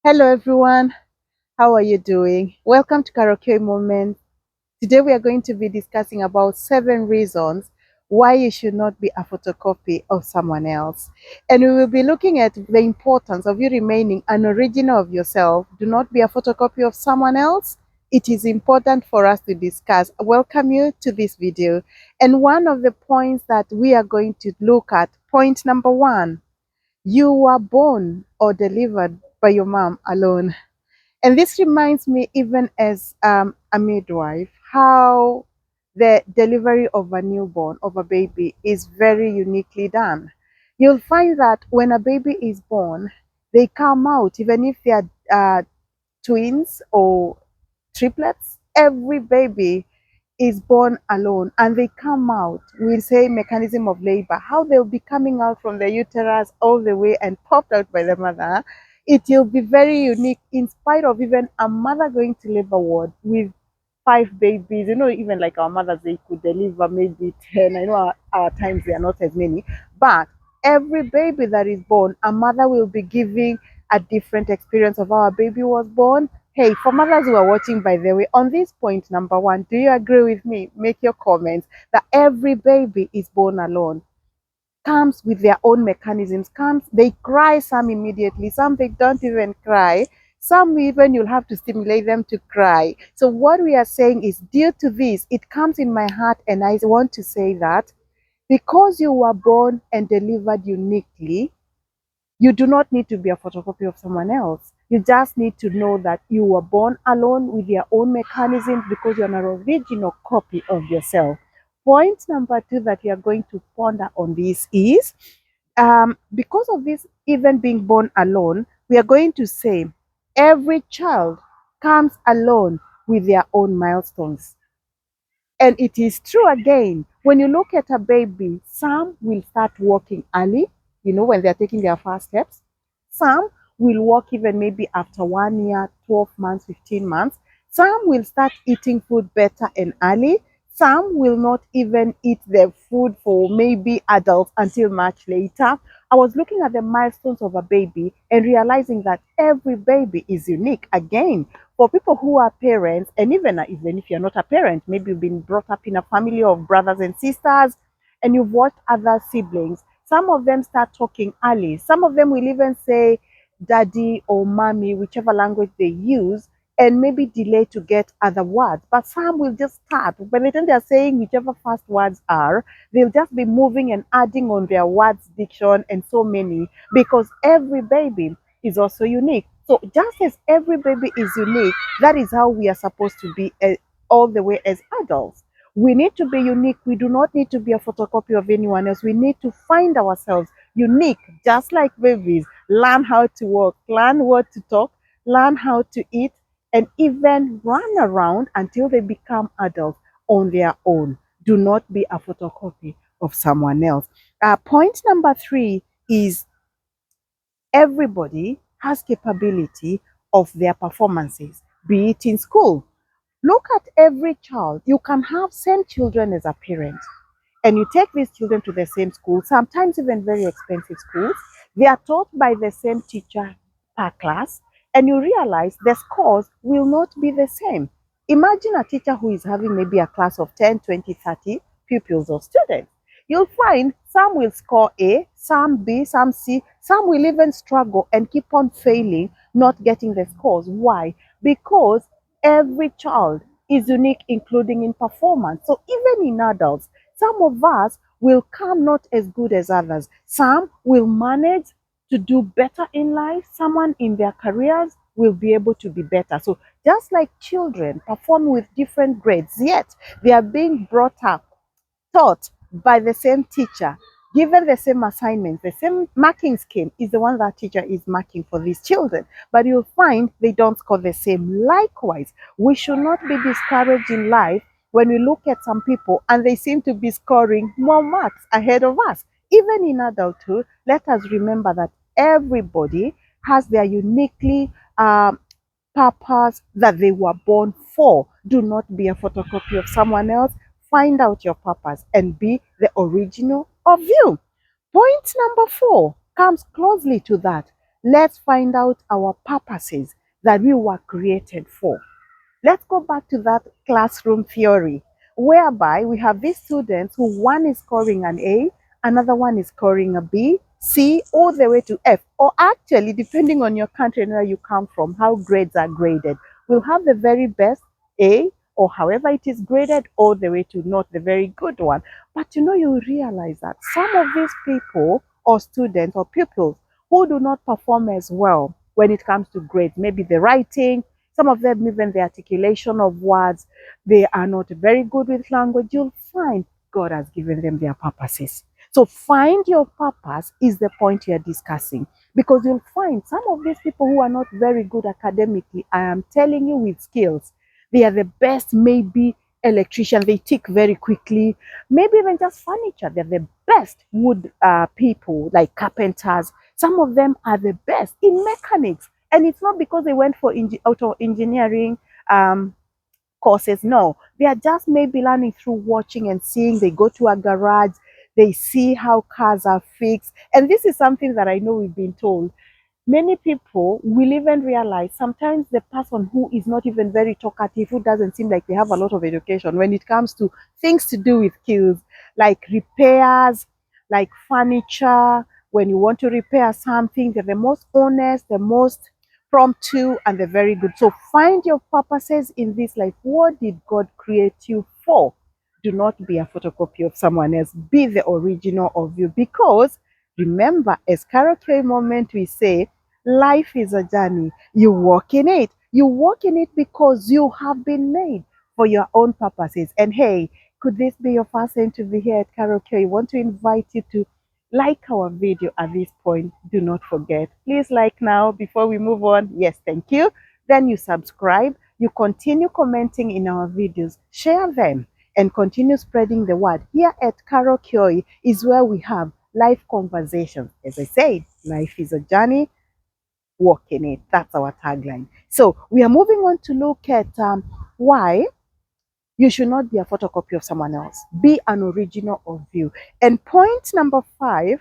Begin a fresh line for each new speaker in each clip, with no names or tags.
Hello everyone, how are you doing? Welcome to Karaoke Moment. Today we are going to be discussing about 7 reasons why you should not be a photocopy of someone else. And we will be looking at the importance of you remaining an original of yourself. Do not be a photocopy of someone else. It is important for us to discuss. I welcome you to this video. And one of the points that we are going to look at, point number 1, you were born or delivered by your mom alone. And this reminds me, even as a midwife, how the delivery of a newborn, of a baby, is very uniquely done. You'll find that when a baby is born, they come out, even if they are twins or triplets, every baby is born alone and they come out, we'll say mechanism of labor, how they'll be coming out from the uterus all the way and popped out by the mother. It will be very unique in spite of even a mother going to labor ward with 5 babies. Even like our mothers, they could deliver maybe 10. I know our times they are not as many, but every baby that is born, a mother will be giving a different experience of how a baby was born. Hey, for mothers who are watching, by the way, on this point number 1, do you agree with me? Make your comments that every baby is born alone, comes with their own mechanisms, comes, they cry, some immediately, some they don't even cry, some even you'll have to stimulate them to cry. So what we are saying is, due to this, it comes in my heart, and I want to say that because you were born and delivered uniquely, you do not need to be a photocopy of someone else. You just need to know that you were born alone with your own mechanisms because you're an original copy of yourself. Point number 2 that we are going to ponder on this is, because of this, even being born alone, we are going to say every child comes alone with their own milestones. And it is true again, when you look at a baby, some will start walking early, when they're taking their first steps. Some will walk even maybe after 1 year, 12 months, 15 months. Some will start eating food better and early. Some will not even eat their food for maybe adults until much later. I was looking at the milestones of a baby and realizing that every baby is unique. Again, for people who are parents, and even if you're not a parent, maybe you've been brought up in a family of brothers and sisters, and you've watched other siblings. Some of them start talking early. Some of them will even say daddy or mommy, whichever language they use, and maybe delay to get other words. But some will just start. By the time they're saying whichever first words are, they'll just be moving and adding on their words, diction, and so many, because every baby is also unique. So just as every baby is unique, that is how we are supposed to be all the way as adults. We need to be unique. We do not need to be a photocopy of anyone else. We need to find ourselves unique, just like babies. Learn how to walk, learn what to talk, learn how to eat, and even run around until they become adults on their own. Do not be a photocopy of someone else. Point number 3 is, everybody has capability of their performances, be it in school. Look at every child. You can have same children as a parent, and you take these children to the same school, sometimes even very expensive schools. They are taught by the same teacher per class, and you realize the scores will not be the same. Imagine a teacher who is having maybe a class of 10, 20, 30 pupils or students. You'll find some will score A, some B, some C, some will even struggle and keep on failing, not getting the scores. Why? Because every child is unique, including in performance. So even in adults, some of us will come not as good as others. Some will manage to do better in life. Someone in their careers will be able to be better. So just like children perform with different grades, yet they are being brought up, taught by the same teacher, given the same assignments, the same marking scheme is the one that teacher is marking for these children. But you'll find they don't score the same. Likewise, we should not be discouraged in life when we look at some people and they seem to be scoring more marks ahead of us. Even in adulthood, let us remember that everybody has their uniquely purpose that they were born for. Do not be a photocopy of someone else. Find out your purpose and be the original of you. Point number 4 comes closely to that. Let's find out our purposes that we were created for. Let's go back to that classroom theory, whereby we have these students who one is scoring an A, another one is scoring a B, C, all the way to F. Or actually, depending on your country and where you come from, how grades are graded. We'll have the very best A, or however it is graded, all the way to not the very good one. But you realize that some of these people or students or pupils who do not perform as well when it comes to grades, maybe the writing, some of them, even the articulation of words, they are not very good with language. You'll find God has given them their purposes. So find your purpose is the point you're discussing, because you'll find some of these people who are not very good academically, I am telling you, with skills, they are the best, maybe electrician, they tick very quickly, maybe even just furniture, they're the best wood people, like carpenters. Some of them are the best in mechanics. And it's not because they went for auto engineering courses. No, they are just maybe learning through watching and seeing. They go to a garage, they see how cars are fixed. And this is something that I know we've been told. Many people will even realize sometimes the person who is not even very talkative, who doesn't seem like they have a lot of education when it comes to things to do with skills, like repairs, like furniture, when you want to repair something, they're the most honest, the most prompt to, and they're very good. So find your purposes in this life. What did God create you for? Do not be a photocopy of someone else. Be the original of you. Because remember, as karaoke moment, we say, life is a journey. You walk in it. You walk in it because you have been made for your own purposes. And hey, could this be your first time to be here at karaoke? I want to invite you to like our video at this point. Do not forget. Please like now before we move on. Yes, thank you. Then you subscribe. You continue commenting in our videos. Share them and continue spreading the word. Here at Karaoke is where we have life conversations. As I said, life is a journey. Walk in it. That's our tagline. So we are moving on to look at why you should not be a photocopy of someone else. Be an original of you. And point number 5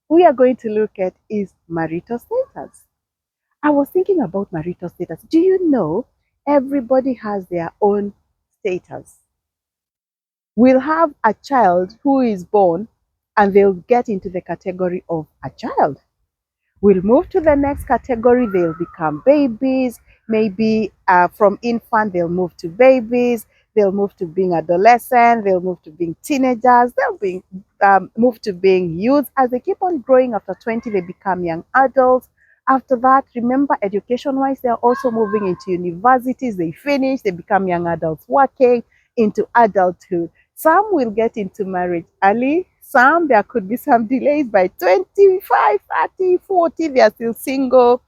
we are going to look at is marital status. I was thinking about marital status. Do you know everybody has their own status? We'll have a child who is born and they'll get into the category of a child. We'll move to the next category. They'll become babies. Maybe from infant, they'll move to babies. They'll move to being adolescent. They'll move to being teenagers. They'll be move to being youth. As they keep on growing, after 20, they become young adults. After that, remember, education-wise, they're also moving into universities. They finish, they become young adults working into adulthood. Some will get into marriage early. Some, there could be some delays by 25, 30, 40, they are still single.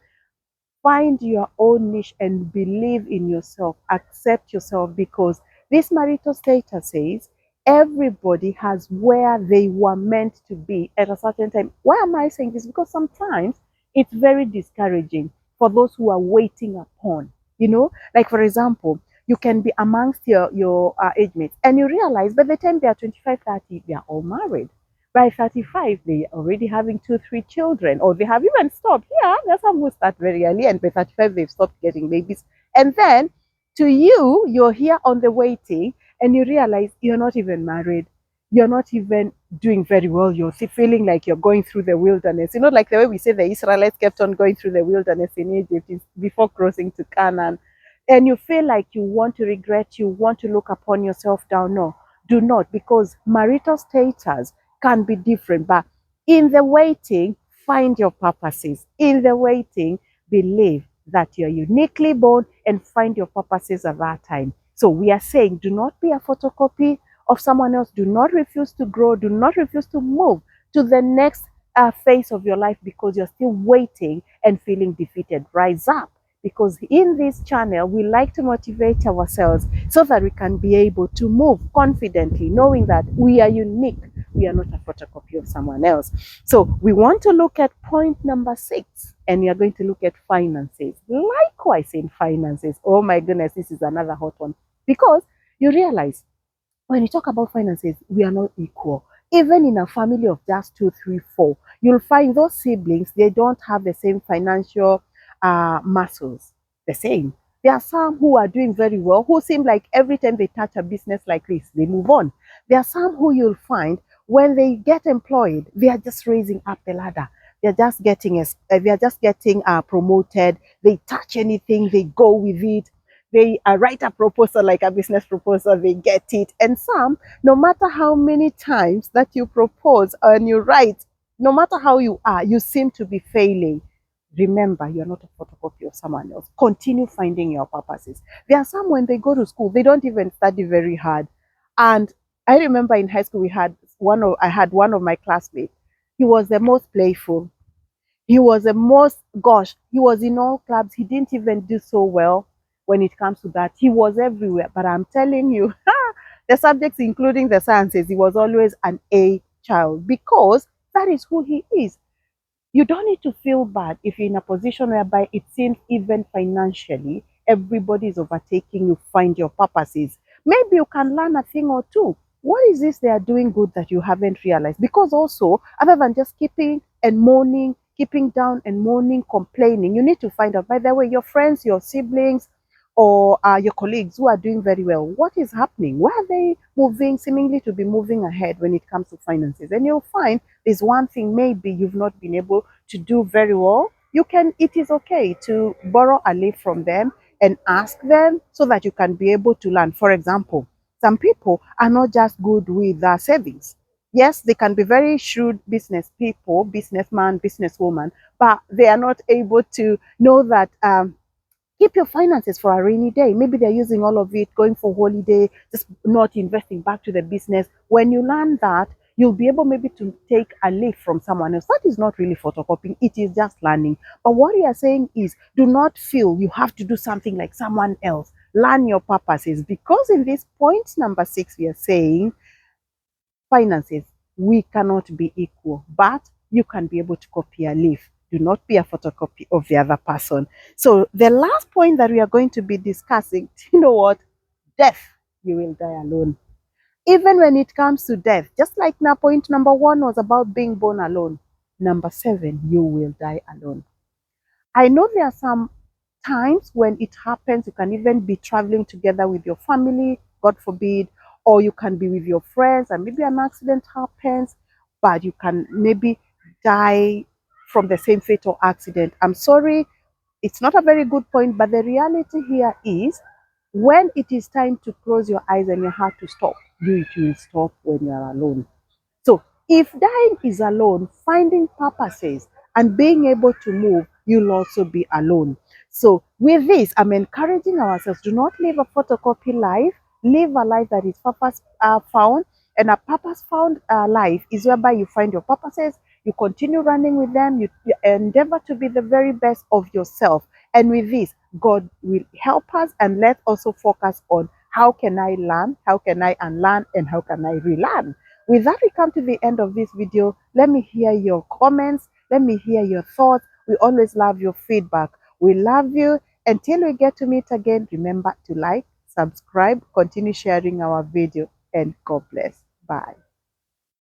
Find your own niche and believe in yourself. Accept yourself, because this marital status says everybody has where they were meant to be at a certain time. Why am I saying this? Because sometimes it's very discouraging for those who are waiting upon, like for example, you can be amongst your age mates and you realize by the time they are 25, 30, they are all married. By 35, they are already having 2, 3 children, or they have even stopped. Yeah, there's some who start very early, and by 35, they've stopped getting babies. And then to you, you're here on the waiting, and you realize you're not even married. You're not even doing very well. You're feeling like you're going through the wilderness. Like the way we say the Israelites kept on going through the wilderness in Egypt before crossing to Canaan. And you feel like you want to regret, you want to look upon yourself down. No, do not, because marital status can be different. But in the waiting, find your purposes. In the waiting, believe that you're uniquely born and find your purposes at that time. So we are saying, do not be a photocopy of someone else. Do not refuse to grow. Do not refuse to move to the next phase of your life because you're still waiting and feeling defeated. Rise up, because in this channel, we like to motivate ourselves so that we can be able to move confidently, knowing that we are unique. We are not a photocopy of someone else. So we want to look at point number 6, and we are going to look at finances. Likewise in finances, oh my goodness, this is another hot one, because you realize when you talk about finances, we are not equal. Even in a family of just two, three, four, you'll find those siblings, they don't have the same financial muscles, the same. There are some who are doing very well, who seem like every time they touch a business like this, they move on. There are some who you'll find when they get employed, they are just raising up the ladder. They are just getting promoted. They touch anything, they go with it. They write a proposal like a business proposal, they get it. And some, no matter how many times that you propose and you write, no matter how you are, you seem to be failing. Remember, you're not a photocopy of someone else. Continue finding your purposes. There are some when they go to school, they don't even study very hard. And I remember in high school, I had one of my classmates. He was the most playful. He was the most, gosh, he was in all clubs. He didn't even do so well when it comes to that. He was everywhere. But I'm telling you, the subjects, including the sciences, he was always an A child because that is who he is. You don't need to feel bad if you're in a position whereby it seems even financially everybody is overtaking you. Find your purposes. Maybe you can learn a thing or two. What is this they are doing good that you haven't realized? Because also, other than just keeping and moaning, keeping down and moaning, complaining, you need to find out, by the way, your friends, your siblings, or your colleagues who are doing very well, what is happening? Where are they moving, seemingly to be moving ahead when it comes to finances? And you'll find there's one thing maybe you've not been able to do very well. It is okay to borrow a leaf from them and ask them so that you can be able to learn. For example, some people are not just good with savings. Yes, they can be very shrewd business people, businessman, businesswoman, but they are not able to know that keep your finances for a rainy day. Maybe they're using all of it, going for holiday, just not investing back to the business. When you learn that, you'll be able maybe to take a leaf from someone else. That is not really photocopying, it is just learning. But what we are saying is, do not feel you have to do something like someone else. Learn your purposes, because in this point number 6, we are saying finances, we cannot be equal, but you can be able to copy a leaf. Do not be a photocopy of the other person. So the last point that we are going to be discussing, you know what? Death, you will die alone. Even when it comes to death, just like now point number 1 was about being born alone, number 7, you will die alone. I know there are some times when it happens, you can even be traveling together with your family, God forbid, or you can be with your friends and maybe an accident happens, but you can maybe die from the same fatal accident. I'm sorry, it's not a very good point, but the reality here is when it is time to close your eyes and your heart to stop, it will stop when you are alone. So if dying is alone, finding purposes and being able to move, you'll also be alone. So with this, I'm encouraging ourselves, do not live a photocopy life, live a life that is purpose found. And a purpose found life is whereby you find your purposes, you continue running with them, you endeavor to be the very best of yourself. And with this, God will help us, and let's also focus on how can I learn, how can I unlearn, and how can I relearn. With that, we come to the end of this video. Let me hear your comments. Let me hear your thoughts. We always love your feedback. We love you. Until we get to meet again, remember to like, subscribe, continue sharing our video, and God bless. Bye.